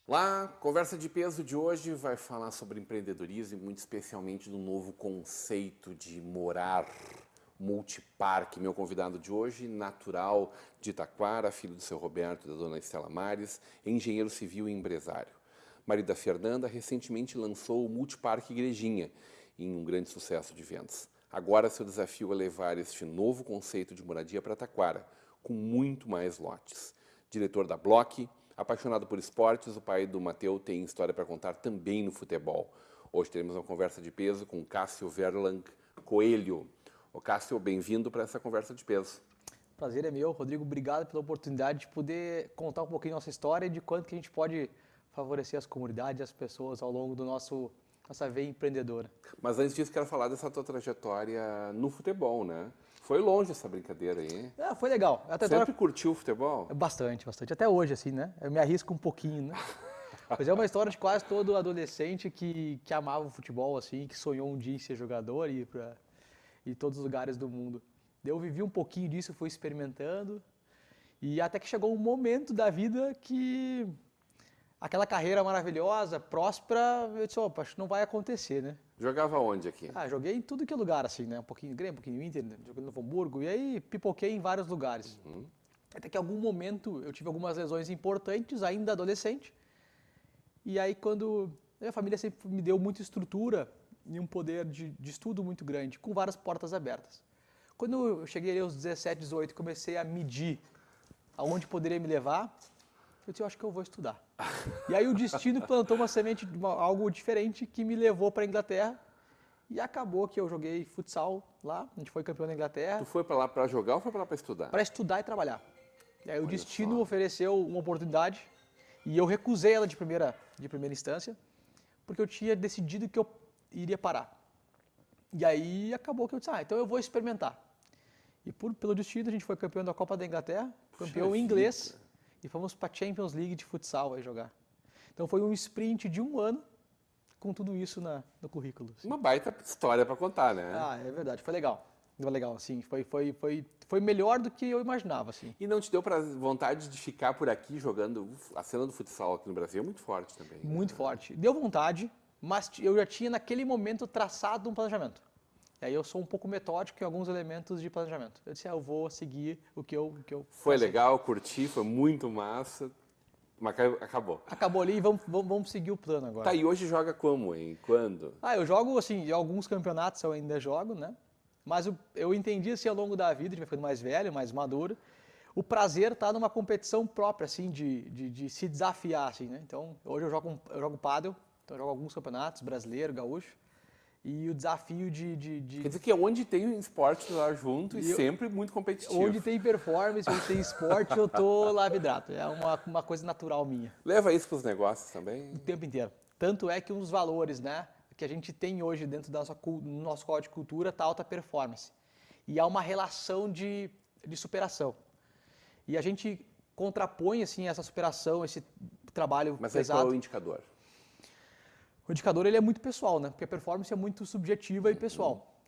Olá, conversa de peso de hoje vai falar sobre empreendedorismo e muito especialmente do novo conceito de morar multiparque. Meu convidado de hoje, natural de Itaquara, filho do seu Roberto e da dona Estela Mares, engenheiro civil e empresário. Marido da Fernanda, recentemente lançou o Multiparque Igrejinha, em um grande sucesso de vendas. Agora seu desafio é levar este novo conceito de moradia para Taquara, com muito mais lotes. Diretor da Block, apaixonado por esportes, o pai do Mateu tem história para contar também no futebol. Hoje teremos uma conversa de peso com Cássio Verlang Coelho. Ô Cássio, bem-vindo para essa conversa de peso. Prazer é meu, Rodrigo. Obrigado pela oportunidade de poder contar um pouquinho nossa história e de quanto que a gente pode favorecer as comunidades e as pessoas ao longo do nossa veia empreendedora. Mas antes disso, quero falar dessa tua trajetória no futebol, né? Foi longe essa brincadeira aí. Foi legal. Sempre curtiu o futebol? Bastante, bastante. Até hoje, assim, né? Eu me arrisco um pouquinho, né? Mas é uma história de quase todo adolescente que amava o futebol, assim, que sonhou um dia em ser jogador e ir para todos os lugares do mundo. Eu vivi um pouquinho disso, fui experimentando e até que chegou um momento da vida que aquela carreira maravilhosa, próspera, eu disse, opa, acho que não vai acontecer, né? Jogava onde aqui? Joguei em tudo que é lugar, assim, né? Um pouquinho Grêmio, um pouquinho Inter, joguei no Novo Hamburgo, e aí pipoquei em vários lugares. Até que em algum momento eu tive algumas lesões importantes, ainda adolescente, e aí quando a minha família sempre me deu muita estrutura e um poder de estudo muito grande, com várias portas abertas. Quando eu cheguei aos 17, 18 e comecei a medir aonde poderia me levar, eu disse, eu acho que eu vou estudar. E aí o destino plantou uma semente, algo diferente, que me levou para a Inglaterra. E acabou que eu joguei futsal lá, a gente foi campeão da Inglaterra. Tu foi para lá para jogar ou foi para lá para estudar? Para estudar e trabalhar. E aí o destino só. ofereceu uma oportunidade e eu recusei ela de primeira instância, porque eu tinha decidido que eu iria parar. E aí acabou que eu disse, então eu vou experimentar. E pelo destino a gente foi campeão da Copa da Inglaterra, campeão inglês. E fomos para a Champions League de futsal aí jogar. Então foi um sprint de um ano com tudo isso no currículo. Assim. Uma baita história para contar, né? É verdade. Foi legal. Foi legal, assim. Foi melhor do que eu imaginava, assim. E não te deu vontade de ficar por aqui jogando? A cena do futsal aqui no Brasil é muito forte também. Muito forte. Deu vontade, mas eu já tinha naquele momento traçado um planejamento. E aí eu sou um pouco metódico em alguns elementos de planejamento. Eu disse, eu vou seguir o que eu Foi legal, curti, foi muito massa, mas acabou. Acabou ali e vamos seguir o plano agora. Tá, e hoje joga como, hein? Quando? Eu jogo, assim, em alguns campeonatos eu ainda jogo, né? Mas eu entendi, assim, ao longo da vida, a gente vai ficando mais velho, mais maduro, o prazer tá numa competição própria, assim, de se desafiar, assim, né? Então, hoje eu jogo pádel, então eu jogo alguns campeonatos, brasileiro, gaúcho. E o desafio Quer dizer que onde tem esporte lá junto e sempre muito competitivo. Onde tem performance, onde tem esporte, eu tô lá vidrado. É uma coisa natural minha. Leva isso para os negócios também? O tempo inteiro. Tanto é que um dos valores, né, que a gente tem hoje dentro do nosso código de cultura está alta performance. E há uma relação de superação. E a gente contrapõe, assim, essa superação, esse trabalho Mas pesado. Mas qual é o indicador? O indicador ele é muito pessoal, né? Porque a performance é muito subjetiva e pessoal.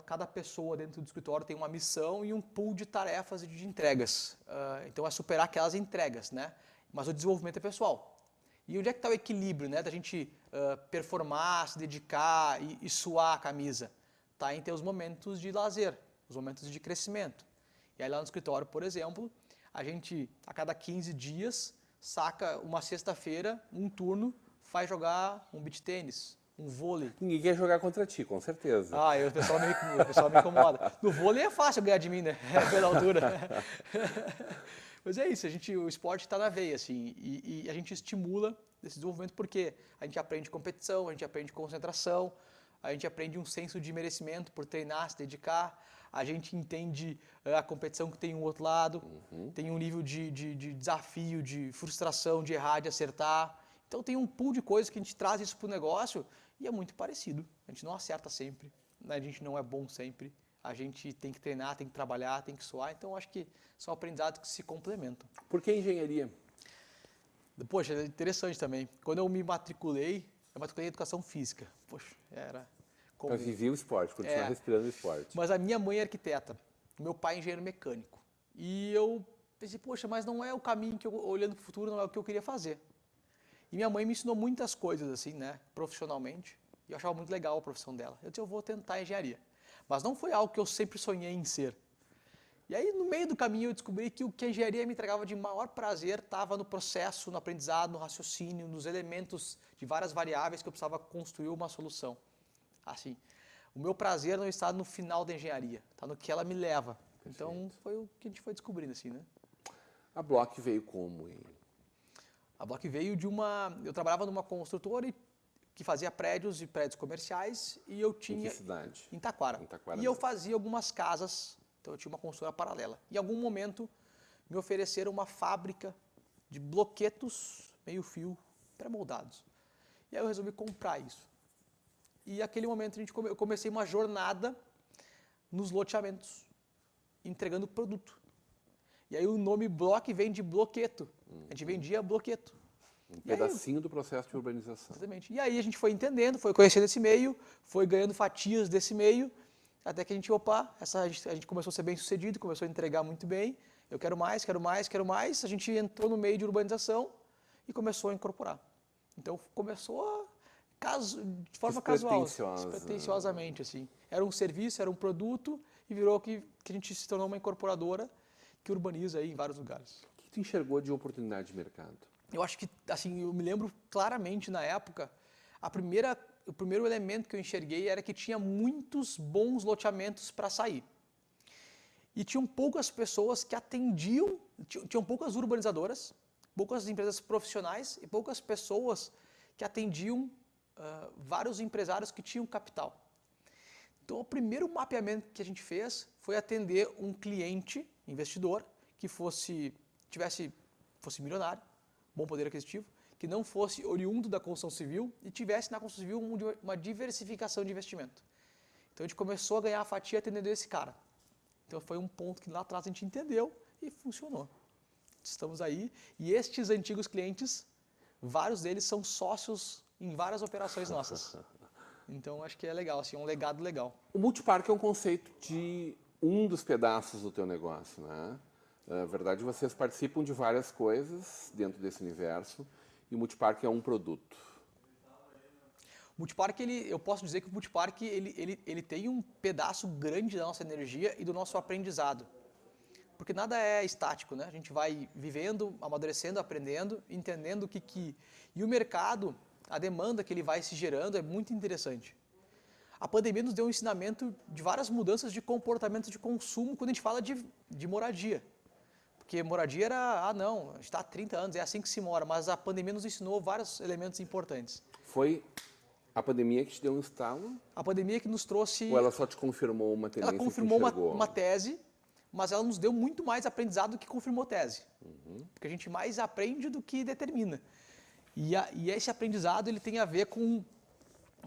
Cada pessoa dentro do escritório tem uma missão e um pool de tarefas e de entregas. Então é superar aquelas entregas, né? Mas o desenvolvimento é pessoal. E onde é que está o equilíbrio, né? Da gente performar, se dedicar e suar a camisa? Está em ter os momentos de lazer, os momentos de crescimento. E aí lá no escritório, por exemplo, a gente a cada 15 dias saca uma sexta-feira, um turno, faz jogar um beach tênis, um vôlei. Ninguém quer jogar contra ti, com certeza. O pessoal me incomoda. No vôlei é fácil ganhar de mim, né? Pela altura. Mas é isso, o esporte está na veia, assim, e a gente estimula esse desenvolvimento porque a gente aprende competição, a gente aprende concentração, a gente aprende um senso de merecimento por treinar, se dedicar, a gente entende a competição que tem um outro lado, tem um nível de desafio, de frustração, de errar, de acertar. Então tem um pool de coisas que a gente traz isso para o negócio e é muito parecido. A gente não acerta sempre, né? A gente não é bom sempre, a gente tem que treinar, tem que trabalhar, tem que suar. Então, acho que são aprendizados que se complementam. Por que engenharia? Poxa, é interessante também. Quando eu me matriculei em educação física. Poxa, era... Para viver o esporte, continuar respirando o esporte. Mas a minha mãe é arquiteta, meu pai é engenheiro mecânico. E eu pensei, poxa, mas não é o caminho que eu, olhando para o futuro, não é o que eu queria fazer. E minha mãe me ensinou muitas coisas, assim, né, profissionalmente. E eu achava muito legal a profissão dela. Eu disse, eu vou tentar engenharia. Mas não foi algo que eu sempre sonhei em ser. E aí, no meio do caminho, eu descobri que o que a engenharia me entregava de maior prazer estava no processo, no aprendizado, no raciocínio, nos elementos de várias variáveis que eu precisava construir uma solução. Assim, o meu prazer não está no final da engenharia, está no que ela me leva. Perfeito. Então, foi o que a gente foi descobrindo, assim, né? A Bloch veio como? A Bloch veio de uma... Eu trabalhava numa construtora que fazia prédios e prédios comerciais e eu tinha... Em que cidade? Em Taquara. E eu fazia algumas casas, então eu tinha uma construtora paralela. Em algum momento, me ofereceram uma fábrica de bloquetos meio-fio pré-moldados. E aí eu resolvi comprar isso. E naquele momento eu comecei uma jornada nos loteamentos, entregando produto. E aí o nome Bloch vem de bloqueto. A gente vendia bloqueto. Um pedacinho do processo de urbanização. Exatamente. E aí a gente foi entendendo, foi conhecendo esse meio, foi ganhando fatias desse meio, até que a gente, a gente começou a ser bem sucedido, começou a entregar muito bem. Eu quero mais, quero mais, quero mais. A gente entrou no meio de urbanização e começou a incorporar. Então começou de forma casual, despretensiosamente, assim. Era um serviço, era um produto e virou que a gente se tornou uma incorporadora que urbaniza aí em vários lugares. O que tu enxergou de oportunidade de mercado? Eu acho que, assim, eu me lembro claramente na época, o primeiro elemento que eu enxerguei era que tinha muitos bons loteamentos para sair. E tinham poucas pessoas que atendiam, tinham poucas urbanizadoras, poucas empresas profissionais e poucas pessoas que atendiam vários empresários que tinham capital. Então, o primeiro mapeamento que a gente fez foi atender um cliente, investidor, que fosse milionário, bom poder aquisitivo, que não fosse oriundo da construção civil e tivesse na construção civil uma diversificação de investimento. Então, a gente começou a ganhar a fatia atendendo esse cara. Então, foi um ponto que lá atrás a gente entendeu e funcionou. Estamos aí e estes antigos clientes, vários deles são sócios em várias operações nossas. Então, acho que é legal, assim, é um legado legal. O multiparque é um conceito de um dos pedaços do teu negócio, né? Na verdade, vocês participam de várias coisas dentro desse universo e o multiparque é um produto. O multiparque, eu posso dizer que o multiparque ele tem um pedaço grande da nossa energia e do nosso aprendizado. Porque nada é estático, né? A gente vai vivendo, amadurecendo, aprendendo, entendendo o que... E o mercado, a demanda que ele vai se gerando é muito interessante. A pandemia nos deu um ensinamento de várias mudanças de comportamento de consumo quando a gente fala de moradia. Porque moradia era, não, a gente está há 30 anos, é assim que se mora, mas a pandemia nos ensinou vários elementos importantes. Foi a pandemia que te deu um estalo? A pandemia que nos trouxe... Ou ela só te confirmou uma tendência? Ela confirmou uma tese, mas ela nos deu muito mais aprendizado do que confirmou tese. Porque a gente mais aprende do que determina. E esse aprendizado ele tem a ver com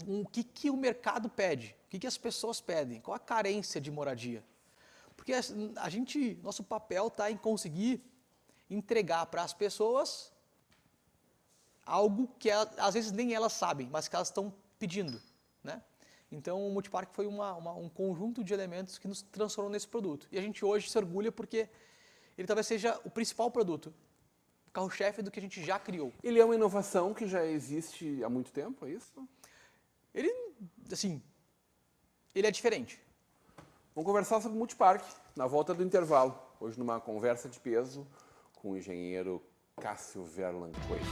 o que o mercado pede, o que as pessoas pedem, qual a carência de moradia. Porque nosso papel está em conseguir entregar para as pessoas algo que às vezes nem elas sabem, mas que elas estão pedindo, né? Então o multiparque foi um conjunto de elementos que nos transformou nesse produto. E a gente hoje se orgulha porque ele talvez seja o principal produto, o carro-chefe do que a gente já criou. Ele é uma inovação que já existe há muito tempo, é isso? Ele é diferente. Vamos conversar sobre o multiparque na volta do intervalo. Hoje numa conversa de peso com o engenheiro Cássio Verlan Coelho.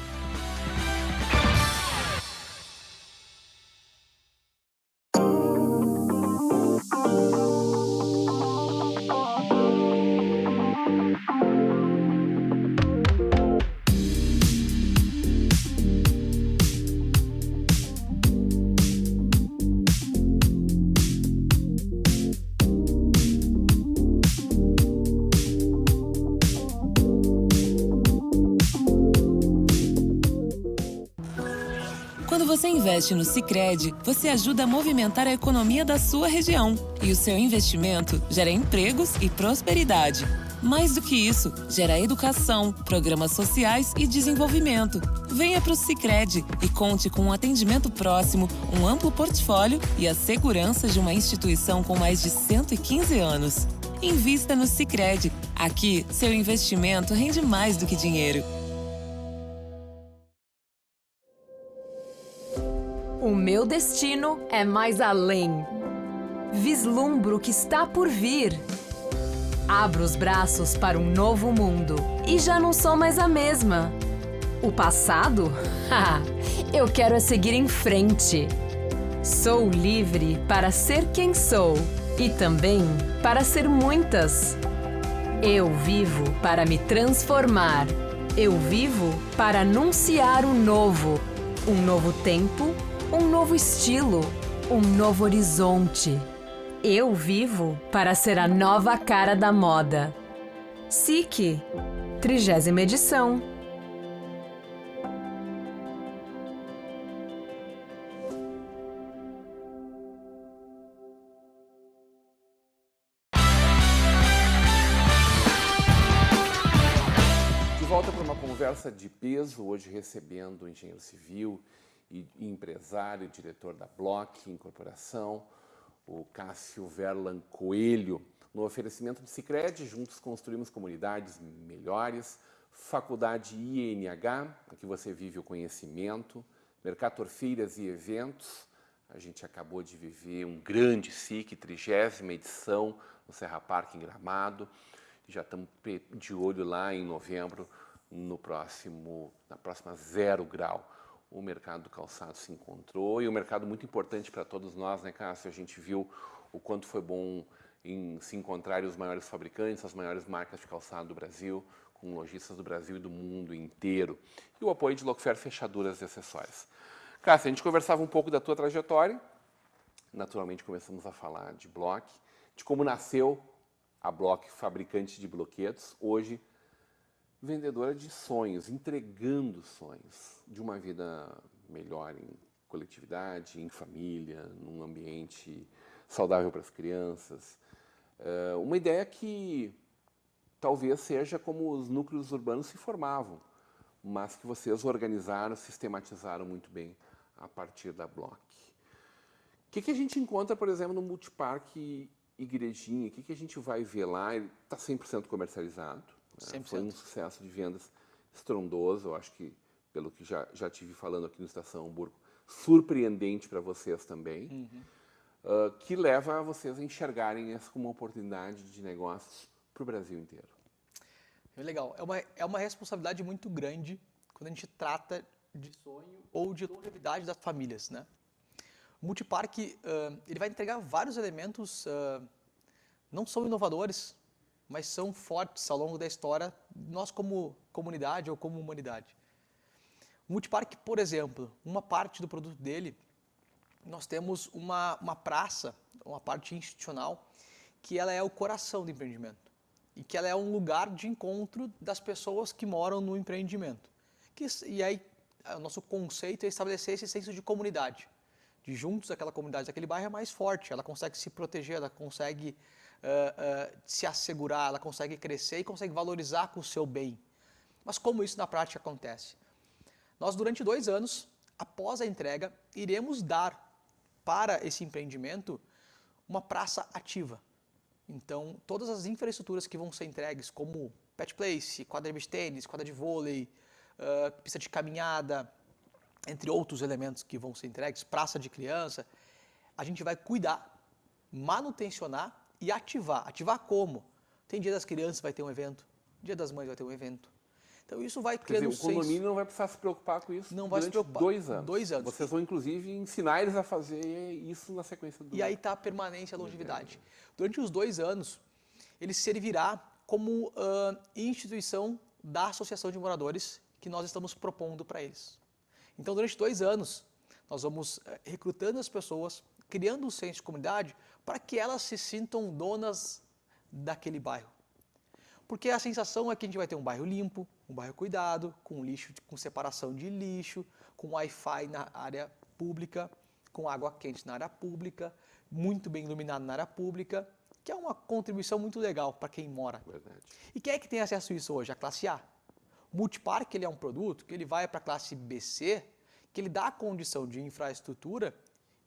você investe no Sicredi, você ajuda a movimentar a economia da sua região. E o seu investimento gera empregos e prosperidade. Mais do que isso, gera educação, programas sociais e desenvolvimento. Venha para o Sicredi e conte com um atendimento próximo, um amplo portfólio e a segurança de uma instituição com mais de 115 anos. Invista no Sicredi. Aqui, seu investimento rende mais do que dinheiro. O meu destino é mais além. Vislumbro o que está por vir. Abro os braços para um novo mundo e já não sou mais a mesma. O passado? Eu quero é seguir em frente. Sou livre para ser quem sou e também para ser muitas. Eu vivo para me transformar. Eu vivo para anunciar o novo. Um novo tempo, um novo estilo, um novo horizonte. Eu vivo para ser a nova cara da moda. SIC, 30ª edição. De volta para uma conversa de peso, hoje recebendo o engenheiro civil e empresário e diretor da Block Incorporação, o Cássio Verlan Coelho, no oferecimento de Sicredi. Juntos construímos comunidades melhores. Faculdade INH, aqui você vive o conhecimento. Mercator Feiras e Eventos, a gente acabou de viver um grande SIC, 30ª edição, no Serra Parque em Gramado. Já estamos de olho lá em novembro, na próxima 0 Grau. O mercado do calçado se encontrou e um mercado muito importante para todos nós, né, Cássio? A gente viu o quanto foi bom em se encontrarem os maiores fabricantes, as maiores marcas de calçado do Brasil, com lojistas do Brasil e do mundo inteiro. E o apoio de Locfer Fechaduras e Acessórios. Cássio, a gente conversava um pouco da tua trajetória. Naturalmente começamos a falar de Block, de como nasceu a Block, fabricante de bloquetos, hoje vendedora de sonhos, entregando sonhos de uma vida melhor em coletividade, em família, num ambiente saudável para as crianças. Uma ideia que talvez seja como os núcleos urbanos se formavam, mas que vocês organizaram, sistematizaram muito bem a partir da Block. O que a gente encontra, por exemplo, no Multiparque Igrejinha? O que a gente vai ver lá? Ele está 100% comercializado. 100%. Foi um sucesso de vendas estrondoso, eu acho que, pelo que já tive falando aqui no Estação Hamburgo, surpreendente para vocês também, que leva a vocês a enxergarem essa como uma oportunidade de negócios para o Brasil inteiro. Legal. É uma responsabilidade muito grande quando a gente trata de sonho ou de longevidade das famílias, né? O Multiparque, ele vai entregar vários elementos, não são inovadores, mas são fortes ao longo da história, nós como comunidade ou como humanidade. O Multiparque, por exemplo, uma parte do produto dele, nós temos uma praça, uma parte institucional, que ela é o coração do empreendimento e que ela é um lugar de encontro das pessoas que moram no empreendimento. E aí, o nosso conceito é estabelecer esse senso de comunidade, de juntos aquela comunidade daquele bairro é mais forte, ela consegue se proteger, ela consegue se assegurar, ela consegue crescer e consegue valorizar com o seu bem. Mas como isso na prática acontece? Nós, durante 2 anos, após a entrega, iremos dar para esse empreendimento uma praça ativa. Então, todas as infraestruturas que vão ser entregues, como pet place, quadra de beach tênis, quadra de vôlei, pista de caminhada, entre outros elementos que vão ser entregues, praça de criança, a gente vai cuidar, manutencionar e ativar. Ativar como? Tem Dia das Crianças, vai ter um evento. Dia das Mães vai ter um evento. Então isso vai criando o condomínio não vai precisar se preocupar com isso não vai se preocupar. 2 anos. 2 anos. Vocês vão, inclusive, ensinar eles a fazer isso na sequência do... E aí está a permanência, a longevidade. Durante os 2 anos, ele servirá como instituição da Associação de Moradores que nós estamos propondo para eles. Então, durante 2 anos, nós vamos recrutando as pessoas, criando um senso de comunidade para que elas se sintam donas daquele bairro. Porque a sensação é que a gente vai ter um bairro limpo, um bairro cuidado, com lixo, com separação de lixo, com Wi-Fi na área pública, com água quente na área pública, muito bem iluminado na área pública, que é uma contribuição muito legal para quem mora. Verdade. E quem é que tem acesso a isso hoje? A classe A. O Multipark ele é um produto que ele vai para a classe BC, que ele dá a condição de infraestrutura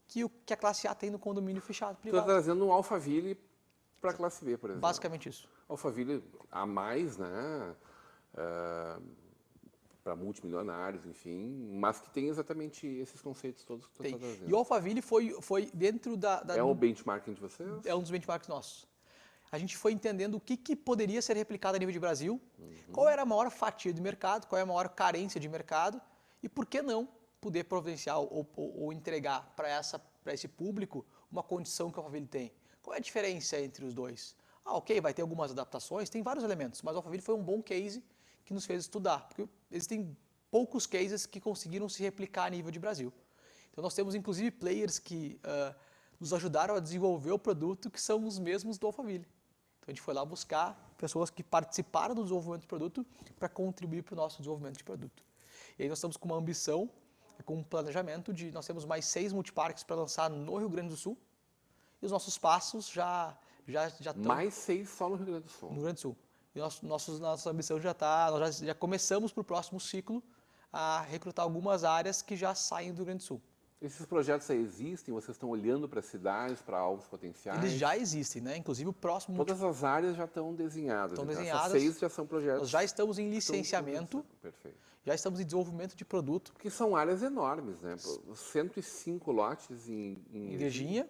que a classe A tem no condomínio fechado Estou privado. trazendo um Alphaville para a classe B, por exemplo. Basicamente isso. Alphaville a mais, né? Para multimilionários, enfim, mas que tem exatamente esses conceitos todos que tu está trazendo. E o Alphaville foi dentro É o benchmarking de vocês? É um dos benchmarks nossos. A gente foi entendendo o que poderia ser replicado a nível de Brasil, qual era a maior fatia de mercado, qual é a maior carência de mercado e por que não poder providenciar ou entregar para esse público uma condição que o Alphaville tem. Qual é a diferença entre os dois? Ok, vai ter algumas adaptações, tem vários elementos, mas o Alphaville foi um bom case que nos fez estudar, porque existem poucos cases que conseguiram se replicar a nível de Brasil. Então nós temos inclusive players que nos ajudaram a desenvolver o produto que são os mesmos do Alphaville. Então a gente foi lá buscar pessoas que participaram do desenvolvimento do produto para contribuir para o nosso desenvolvimento de produto. E aí nós estamos com uma ambição, com um planejamento de nós temos mais 6 multiparques para lançar no Rio Grande do Sul e os nossos passos já estão... Mais 6 só no Rio Grande do Sul. No Rio Grande do Sul. E nossa ambição já está, nós já começamos para o próximo ciclo a recrutar algumas áreas que já saem do Rio Grande do Sul. Esses projetos aí existem? Vocês estão olhando para cidades, para alvos potenciais? Eles já existem, né? Inclusive o próximo... Todas as áreas já estão desenhadas. Estão então, desenhadas. Essas 6 já são projetos. Nós já estamos em licenciamento, Perfeito. já estamos em desenvolvimento de produto. Porque são áreas enormes, né? 105 lotes em Virgínia.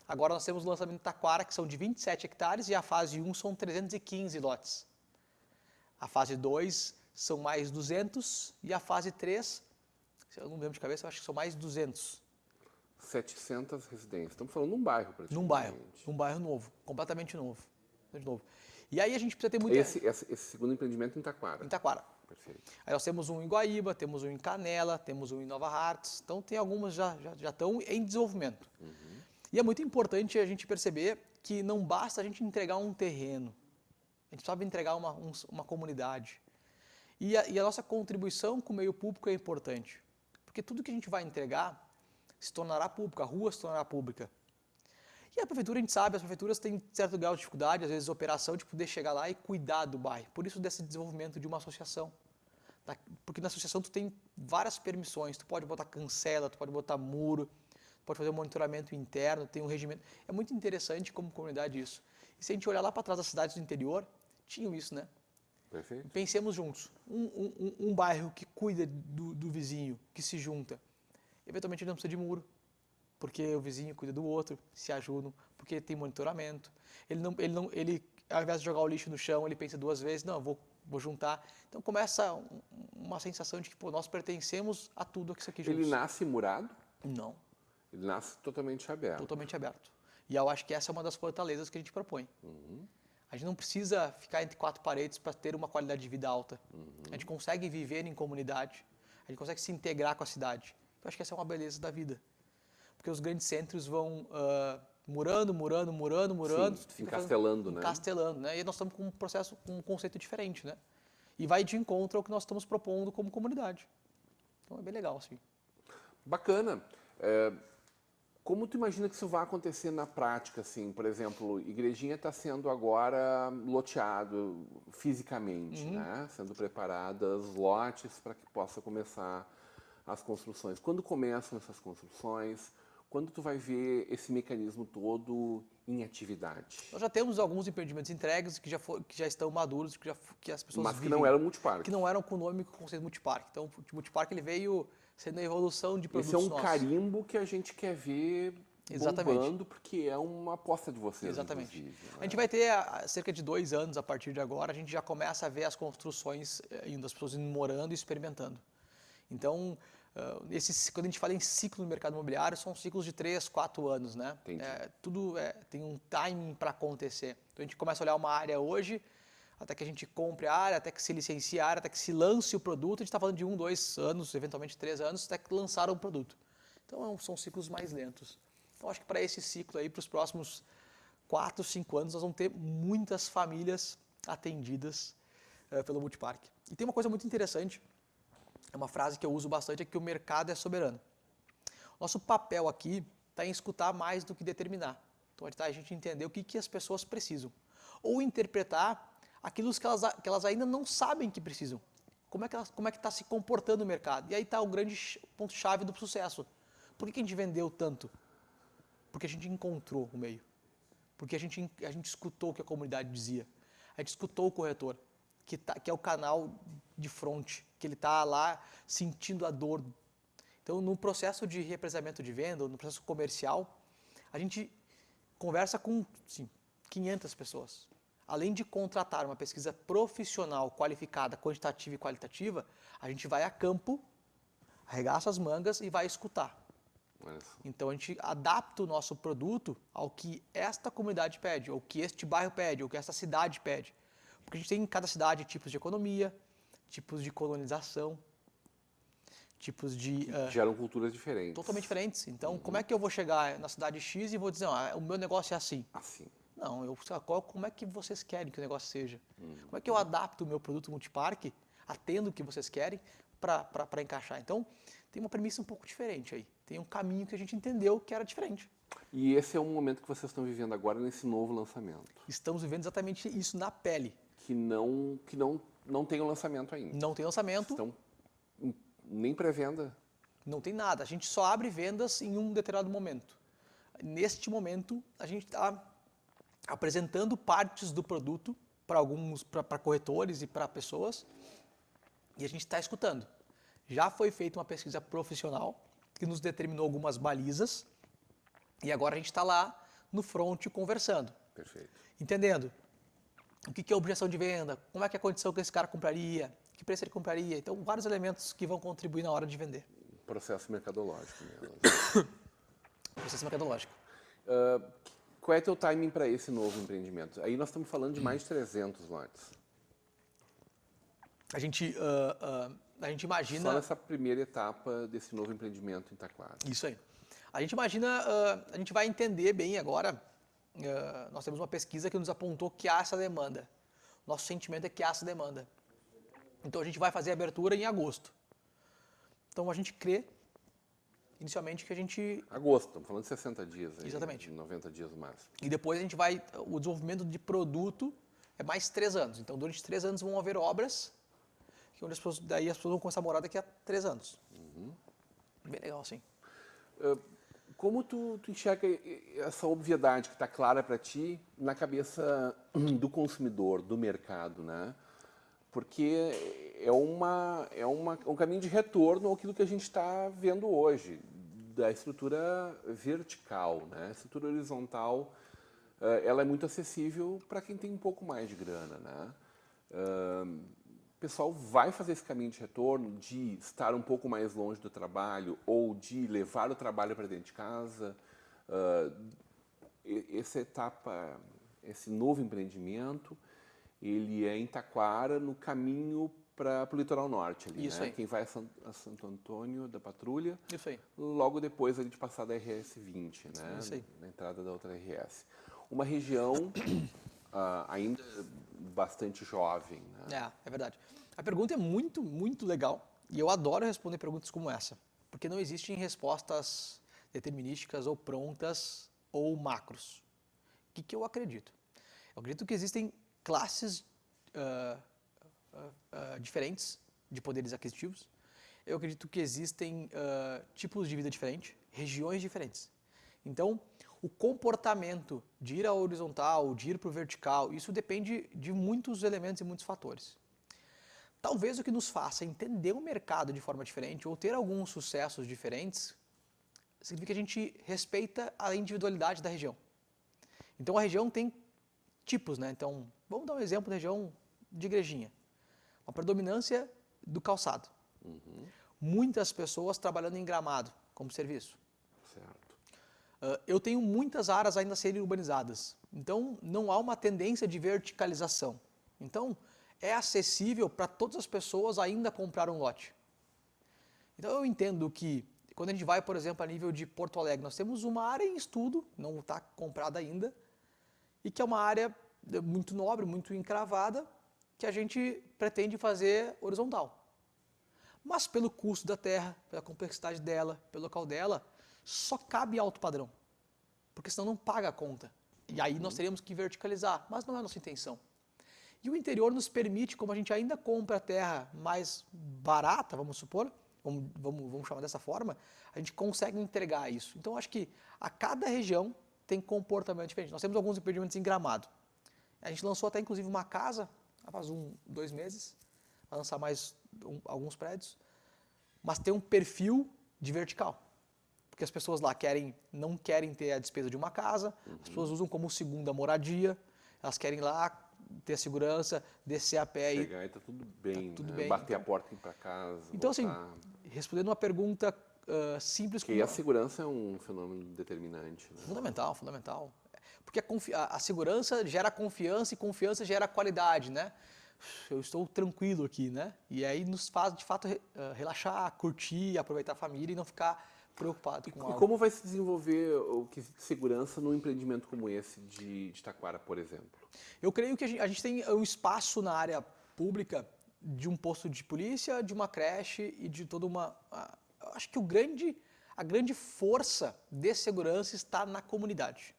Agora nós temos o lançamento de Taquara, que são de 27 hectares, e a fase 1 são 315 lotes. A fase 2 são mais 200, e a fase 3, eu não lembro de cabeça, eu acho que são mais 200. 700 residências. Estamos falando num bairro, praticamente. Num bairro novo, completamente novo. E aí a gente precisa ter muito... Esse segundo empreendimento em Taquara. Em Taquara. Perfeito. Aí nós temos um em Guaíba, temos um em Canela, temos um em Nova Hartz. Então tem algumas já estão em desenvolvimento. E é muito importante a gente perceber que não basta a gente entregar um terreno. A gente sabe entregar uma comunidade. E a nossa contribuição com o meio público é importante. Porque tudo que a gente vai entregar se tornará público, a rua se tornará pública. E a prefeitura, a gente sabe, as prefeituras têm certo grau de dificuldade, às vezes operação, de poder chegar lá e cuidar do bairro. Por isso desse desenvolvimento de uma associação. Porque na associação tu tem várias permissões, tu pode botar cancela, tu pode botar muro, tu pode fazer um monitoramento interno, tem um regimento. É muito interessante como comunidade isso. E se a gente olhar lá para trás das cidades do interior, tinham isso, né? Perfeito. Pensemos juntos, um bairro que cuida do vizinho, que se junta, eventualmente ele não precisa de muro, porque o vizinho cuida do outro, se ajudam, porque tem monitoramento. Ele ao invés de jogar o lixo no chão, ele pensa 2 vezes, não, vou juntar. Então começa uma sensação de que nós pertencemos a tudo isso aqui juntos. Ele nasce murado? Não. Ele nasce totalmente aberto. Totalmente aberto. E eu acho que essa é uma das fortalezas que a gente propõe. A gente não precisa ficar entre 4 paredes para ter uma qualidade de vida alta. A gente consegue viver em comunidade, a gente consegue se integrar com a cidade. Eu acho que essa é uma beleza da vida. Porque os grandes centros vão murando. Sim, encastelando, né? Encastelando, né? E nós estamos com um conceito diferente, né? E vai de encontro ao que nós estamos propondo como comunidade. Então é bem legal, assim. Bacana. Como tu imagina que isso vai acontecer na prática, assim? Por exemplo, Igrejinha está sendo agora loteado fisicamente, né? Sendo preparadas lotes para que possa começar as construções. Quando começam essas construções? Quando tu vai ver esse mecanismo todo em atividade? Nós já temos alguns empreendimentos entregues que já estão maduros, que as pessoas Mas que vivem, não eram multiparque. que não eram com o nome com o conceito multiparque. Então, o multiparque ele veio sendo a evolução de produtos esse é um nossos. carimbo que a gente quer ver bombando, porque é uma aposta de vocês. Exatamente. Né? A gente vai ter cerca de 2 anos a partir de agora, a gente já começa a ver as construções indo, as pessoas indo morando e experimentando. Então, quando a gente fala em ciclo no mercado imobiliário, são ciclos de 3, 4 anos, né? Tudo tem um timing para acontecer. Então a gente começa a olhar uma área hoje, até que a gente compre a área, até que se licencie a área, até que se lance o produto, a gente está falando de 1, 2 anos, eventualmente 3 anos, até que lançaram o produto. Então são ciclos mais lentos. Então acho que para esse ciclo aí, para os próximos 4, 5 anos, nós vamos ter muitas famílias atendidas pelo Multiparque. E tem uma coisa muito interessante, é uma frase que eu uso bastante, é que o mercado é soberano. Nosso papel aqui está em escutar mais do que determinar. Então, a gente entender o que as pessoas precisam. Ou interpretar aquilo que elas ainda não sabem que precisam. Como é que está se comportando o mercado? E aí está o grande ponto-chave do sucesso. Por que a gente vendeu tanto? Porque a gente encontrou o meio. Porque a gente escutou o que a comunidade dizia. A gente escutou o corretor, que é o canal de frente, que ele está lá sentindo a dor. Então, no processo de representamento de venda, no processo comercial, a gente conversa com 500 pessoas. Além de contratar uma pesquisa profissional, qualificada, quantitativa e qualitativa, a gente vai a campo, arregaça as mangas e vai escutar. Então a gente adapta o nosso produto ao que esta comunidade pede, ou que este bairro pede, ou que esta cidade pede. Porque a gente tem em cada cidade tipos de economia, tipos de colonização, tipos de... geram culturas diferentes. Totalmente diferentes. Então, como é que eu vou chegar na cidade X e vou dizer, o meu negócio é assim? Assim. Não, como é que vocês querem que o negócio seja? Como é que eu adapto o meu produto multiparque, atendo o que vocês querem, para encaixar? Então, tem uma premissa um pouco diferente aí. Tem um caminho que a gente entendeu que era diferente. E esse é o momento que vocês estão vivendo agora nesse novo lançamento. Estamos vivendo exatamente isso na pele. Que não tem o lançamento ainda. Não tem lançamento. Então, nem pré-venda. Não tem nada. A gente só abre vendas em um determinado momento. Neste momento, a gente está apresentando partes do produto para corretores e para pessoas, e a gente está escutando. Já foi feita uma pesquisa profissional que nos determinou algumas balizas, e agora a gente está lá no front conversando. Perfeito. Entendendo o que é objeção de venda, como é que é a condição que esse cara compraria, que preço ele compraria. Então, vários elementos que vão contribuir na hora de vender. Processo mercadológico mesmo. Processo mercadológico. Qual é o teu timing para esse novo empreendimento? Aí nós estamos falando de mais de 300 lotes. A gente imagina... Só nessa primeira etapa desse novo empreendimento em Taquara. Isso aí. A gente imagina, a gente vai entender bem agora, nós temos uma pesquisa que nos apontou que há essa demanda. Nosso sentimento é que há essa demanda. Então a gente vai fazer a abertura em agosto. Então a gente crê, inicialmente, que a gente... Agosto, estamos falando de 60 dias. Aí, exatamente. 90 dias no máximo. E depois a gente vai, o desenvolvimento de produto é mais 3 anos. Então durante 3 anos vão haver obras, que onde daí as pessoas vão começar a morar daqui a 3 anos. Bem legal, assim. Como tu enxerga essa obviedade que está clara para ti na cabeça do consumidor, do mercado, né? Porque é um caminho de retorno àquilo que a gente está vendo hoje, da estrutura vertical, né? A estrutura horizontal, ela é muito acessível para quem tem um pouco mais de grana, né? O pessoal vai fazer esse caminho de retorno, de estar um pouco mais longe do trabalho ou de levar o trabalho para dentro de casa. Essa etapa, esse novo empreendimento, ele é em Taquara, no caminho para o litoral norte ali, isso né? Aí. Quem vai a Santo Antônio da Patrulha, Isso aí. logo depois ali de passar da RS 20, né? Isso aí. Na entrada da outra RS. Uma região ainda bastante jovem, né? É verdade. A pergunta é muito, muito legal e eu adoro responder perguntas como essa, porque não existem respostas determinísticas ou prontas ou macros. O que eu acredito? Eu acredito que existem classes diferentes de poderes aquisitivos. Eu acredito que existem tipos de vida diferentes, regiões diferentes. Então, o comportamento de ir à horizontal, de ir para o vertical, isso depende de muitos elementos e muitos fatores. Talvez o que nos faça entender o mercado de forma diferente ou ter alguns sucessos diferentes significa que a gente respeita a individualidade da região. Então, a região tem tipos, né? Então, vamos dar um exemplo da região de Igrejinha. Uma predominância do calçado. Muitas pessoas trabalhando em Gramado como serviço. Certo. Eu tenho muitas áreas ainda a serem urbanizadas. Então, não há uma tendência de verticalização. Então, é acessível para todas as pessoas ainda comprar um lote. Então, eu entendo que quando a gente vai, por exemplo, a nível de Porto Alegre, nós temos uma área em estudo, não está comprada ainda, e que é uma área muito nobre, muito encravada, que a gente pretende fazer horizontal. Mas pelo custo da terra, pela complexidade dela, pelo local dela, só cabe alto padrão, porque senão não paga a conta. E aí nós teríamos que verticalizar, mas não é a nossa intenção. E o interior nos permite, como a gente ainda compra terra mais barata, vamos supor, vamos chamar dessa forma, a gente consegue entregar isso. Então, acho que a cada região tem comportamento diferente. Nós temos alguns empreendimentos em Gramado. A gente lançou até, inclusive, uma casa, há faz 2 meses, vai lançar mais alguns prédios, mas tem um perfil de vertical. Porque as pessoas lá não querem ter a despesa de uma casa, as pessoas usam como segunda moradia, elas querem lá ter segurança, descer a pé. Chegar e tá tudo bem, tá tudo né? bem. Bater a porta e ir para casa. Então, voltar. assim, respondendo uma pergunta simples... Porque a segurança é um fenômeno determinante. Né? Fundamental, fundamental. Porque a segurança gera confiança e confiança gera qualidade, né? Eu estou tranquilo aqui, né? E aí nos faz, de fato, relaxar, curtir, aproveitar a família e não ficar preocupado com algo. E como vai se desenvolver o quesito de segurança num empreendimento como esse de Taquara, por exemplo? Eu creio que a gente tem um espaço na área pública de um posto de polícia, de uma creche e de toda uma... Acho que a grande força de segurança está na comunidade.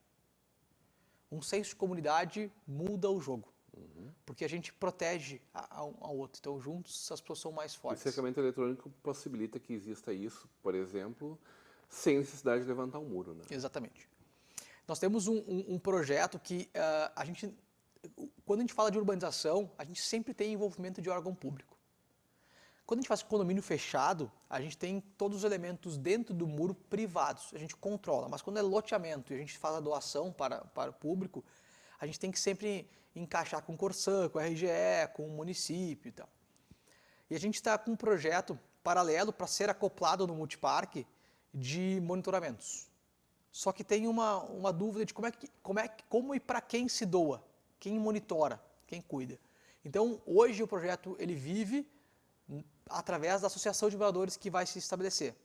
Um senso de comunidade muda o jogo. Porque a gente protege ao outro. Então, juntos, as pessoas são mais O fortes. cercamento eletrônico possibilita que exista isso, por exemplo, sem necessidade de levantar um muro, né? Exatamente. Nós temos um projeto que quando a gente fala de urbanização, a gente sempre tem envolvimento de órgão público. Quando a gente faz condomínio fechado, a gente tem todos os elementos dentro do muro privados, a gente controla. Mas quando é loteamento e a gente faz a doação para o público, a gente tem que sempre encaixar com o Corsan, com o RGE, com o município e tal. E a gente está com um projeto paralelo para ser acoplado no multiparque de monitoramentos. Só que tem uma dúvida de como e para quem se doa, quem monitora, quem cuida. Então, hoje o projeto ele vive através da associação de moradores que vai se estabelecer.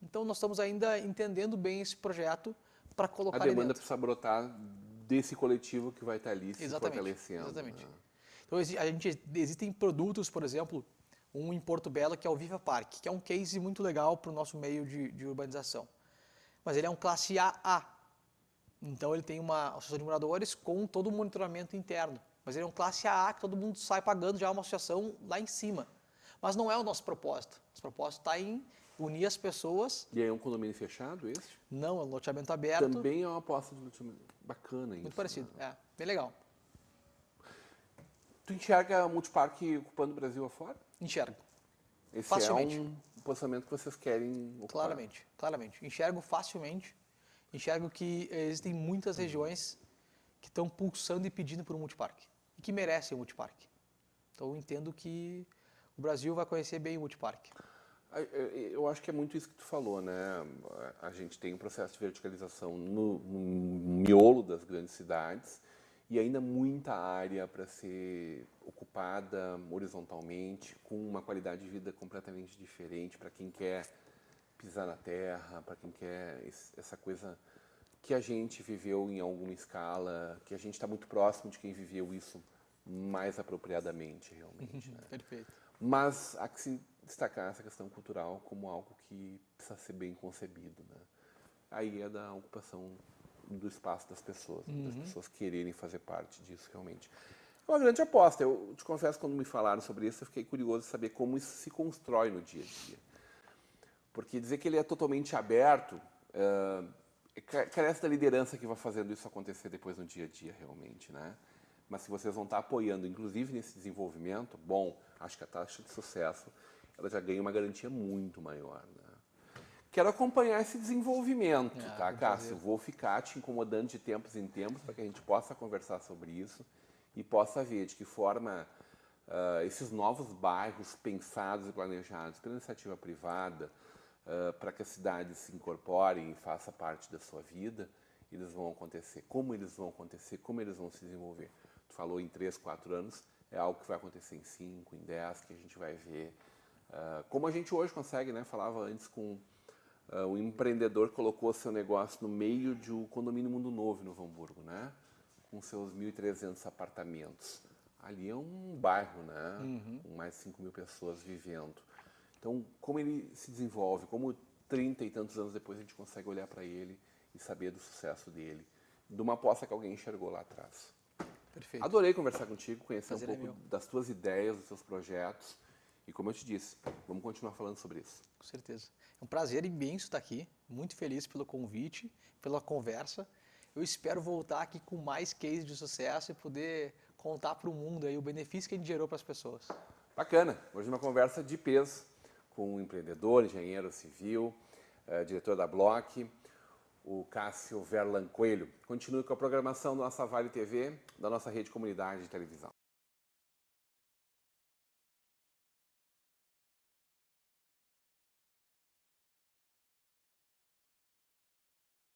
Então, nós estamos ainda entendendo bem esse projeto para colocar a demanda precisa brotar desse coletivo que vai estar ali se fortalecendo. Exatamente. Né? Então, existem produtos, por exemplo, um em Porto Belo que é o Viva Park, que é um case muito legal para o nosso meio de urbanização. Mas ele é um classe AA. Então, ele tem uma associação de moradores com todo o monitoramento interno. Mas ele é um classe AA que todo mundo sai pagando já uma associação lá em cima. Mas não é o nosso propósito. Nosso propósito está em unir as pessoas. E aí é um condomínio fechado esse? Não, é um loteamento aberto. Também é uma aposta de loteamento. Bacana isso. Muito parecido, né? Bem legal. Tu enxerga o multiparque ocupando o Brasil afora? Enxergo. Esse Facilmente. é um posicionamento que vocês querem ocupar? Claramente. Enxergo facilmente. Enxergo que existem muitas regiões que estão pulsando e pedindo por um multiparque. E que merecem um multiparque. Então, eu entendo que o Brasil vai conhecer bem o multiparque. Eu acho que é muito isso que tu falou, né? A gente tem um processo de verticalização no miolo das grandes cidades e ainda muita área para ser ocupada horizontalmente, com uma qualidade de vida completamente diferente para quem quer pisar na terra, para quem quer essa coisa que a gente viveu em alguma escala, que a gente está muito próximo de quem viveu isso mais apropriadamente, realmente. Né? Perfeito. Mas há que se destacar essa questão cultural como algo que precisa ser bem concebido. Né? Aí é da ocupação do espaço das pessoas, das pessoas quererem fazer parte disso realmente. É uma grande aposta. Eu te confesso, quando me falaram sobre isso, eu fiquei curioso de saber como isso se constrói no dia a dia. Porque dizer que ele é totalmente aberto carece da liderança que vai fazendo isso acontecer depois no dia a dia, realmente, né? Mas se vocês vão estar apoiando, inclusive nesse desenvolvimento, bom, acho que a taxa de sucesso ela já ganha uma garantia muito maior. Né? Quero acompanhar esse desenvolvimento, tá, Cássio? Vou ficar te incomodando de tempos em tempos para que a gente possa conversar sobre isso e possa ver de que forma esses novos bairros pensados e planejados pela iniciativa privada, para que as cidades se incorporem e façam parte da sua vida, eles vão acontecer. Como eles vão acontecer, como eles vão se desenvolver. Tu falou em 3, 4 anos, é algo que vai acontecer em 5, em 10, que a gente vai ver. Como a gente hoje consegue, né? Falava antes com o empreendedor que colocou seu negócio no meio de um condomínio Mundo Novo, no Novo Hamburgo, né? Com seus 1.300 apartamentos. Ali é um bairro, né? Com mais de 5.000 pessoas vivendo. Então, como ele se desenvolve, como 30 e tantos anos depois a gente consegue olhar para ele e saber do sucesso dele, de uma aposta que alguém enxergou lá atrás. Perfeito. Adorei conversar contigo, conhecer Prazer um é pouco meu. das tuas ideias, dos teus projetos. E como eu te disse, vamos continuar falando sobre isso. Com certeza. É um prazer imenso estar aqui. Muito feliz pelo convite, pela conversa. Eu espero voltar aqui com mais cases de sucesso e poder contar para o mundo aí o benefício que a gente gerou para as pessoas. Bacana. Hoje uma conversa de peso com um empreendedor, engenheiro civil, diretor da Block, o Cássio Verlan Coelho. Continue com a programação da nossa Vale TV, da nossa rede comunidade de televisão.